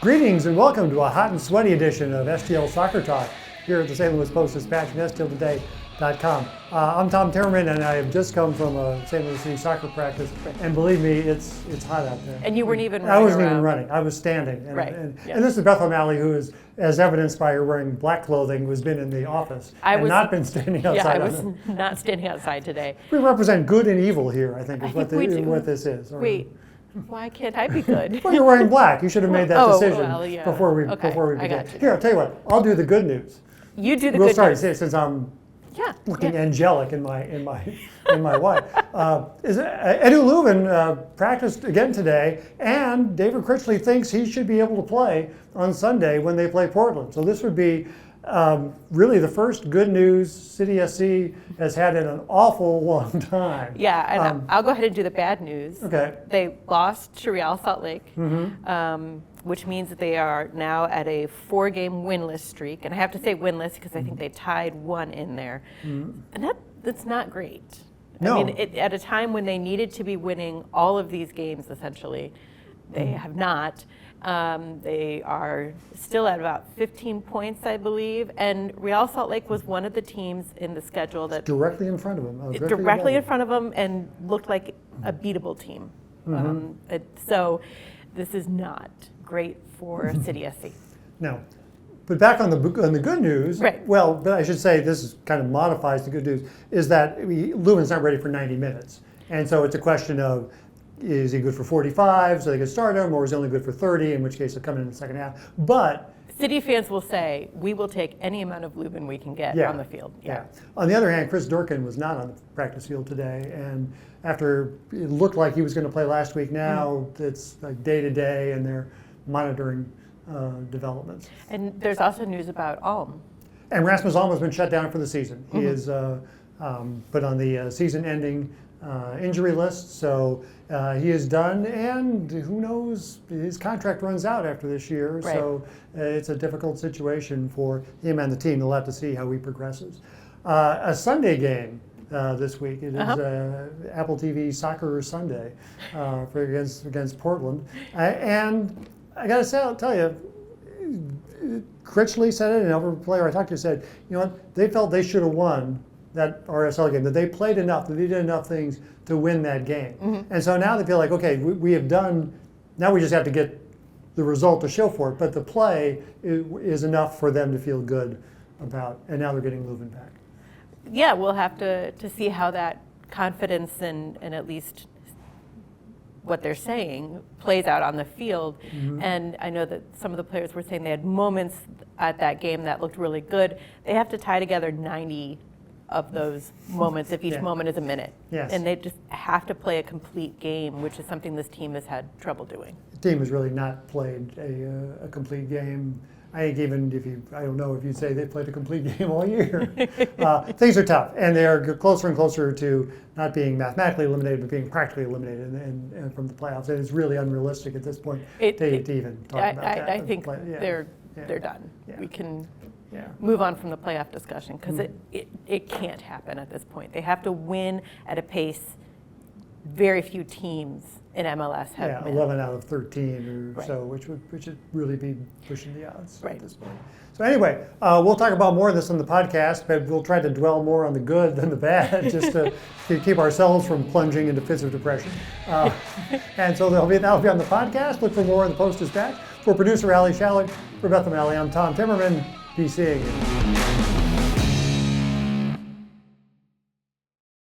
Greetings and welcome to a hot and sweaty edition of STL Soccer Talk here at the St. Louis Post-Dispatch and STLtoday.com. I'm Tom Timmermann, and I have just come from a St. Louis City soccer practice, and believe me, it's hot out there. And you weren't even running I wasn't around. even running. I was standing. And, Right. and, Yes. and this is Beth O'Malley, who is, as evidenced by her wearing black clothing, who's been in the office and not been standing outside. Yeah, I was not standing outside today. We represent good and evil here, I think, is what this is. Wait, why can't I be good? Well, you're wearing black. You should have made that decision yeah. before we Okay, begin. I got you. Here, I'll tell you what. I'll do the good news. You do the We'll good start news. since I'm looking Yeah. angelic in my wife. Eduard Lowen practiced again today, and David Critchley thinks he should be able to play on Sunday when they play Portland. So this would be really the first good news City SC has had in an awful long time. Yeah, and I'll go ahead and do the bad news. Okay. They lost to Real Salt Lake, Mm-hmm. which means that they are now at a 4-game winless streak. And I have to say winless because I think they tied one in there. And that's not great. No. I mean, at a time when they needed to be winning all of these games, essentially, they have not. They are still at about 15 points, I believe. And Real Salt Lake was one of the teams in the schedule that Directly in front of him. directly in front of them and looked like a beatable team. So this is not great for City SC. No. But back on the good news, Right. well, but I should say this kind of modifies the good news, is that Lowen's not ready for 90 minutes. And so it's a question of, is he good for 45 so they can start him, or is he only good for 30, in which case he'll come in the second half. But City fans will say, we will take any amount of Lowen we can get on the field. Yeah. On the other hand, Chris Durkin was not on the practice field today, and after it looked like he was going to play last week, now it's like day to day, and they're monitoring developments. And there's also news about Alm. And Rasmus Alm has been shut down for the season. He is put on the season-ending injury list, so he is done, and who knows, his contract runs out after this year, Right. so it's a difficult situation for him and the team. They'll have to see how he progresses. A Sunday game this week. It is Apple TV Soccer Sunday against Portland, and I got to tell you, Critchley said it, and every player I talked to said, you know what, they felt they should have won that RSL game, that they played enough, that they did enough things to win that game. And so now they feel like, okay, we have done, now we just have to get the result to show for it, but the play is enough for them to feel good about, and now they're getting Lowen back. Yeah, we'll have to see how that confidence and at least what they're saying plays out on the field. And I know that some of the players were saying they had moments at that game that looked really good. They have to tie together 90 of those moments if each moment is a minute. Yes. And they just have to play a complete game, which is something this team has had trouble doing. The team has really not played a complete game. I think even I don't know if you'd say they played a complete game all year. Things are tough, and they are closer and closer to not being mathematically eliminated, but being practically eliminated and from the playoffs. And it's really unrealistic at this point to even talk about that. I think they're done. Yeah. We can Yeah. move on from the playoff discussion because it can't happen at this point. They have to win at a pace very few teams in MLS have been. 11 out of 13 or Right. so, which would really be pushing the odds Right. at this point. So anyway, we'll talk about more of this on the podcast, but we'll try to dwell more on the good than the bad, just to keep ourselves from plunging into fits of depression. And so that'll be on the podcast. Look for more in the Post-Dispatch. For producer Ali Shallard, for Beth O'Malley, I'm Tom Timmermann. Be seeing you.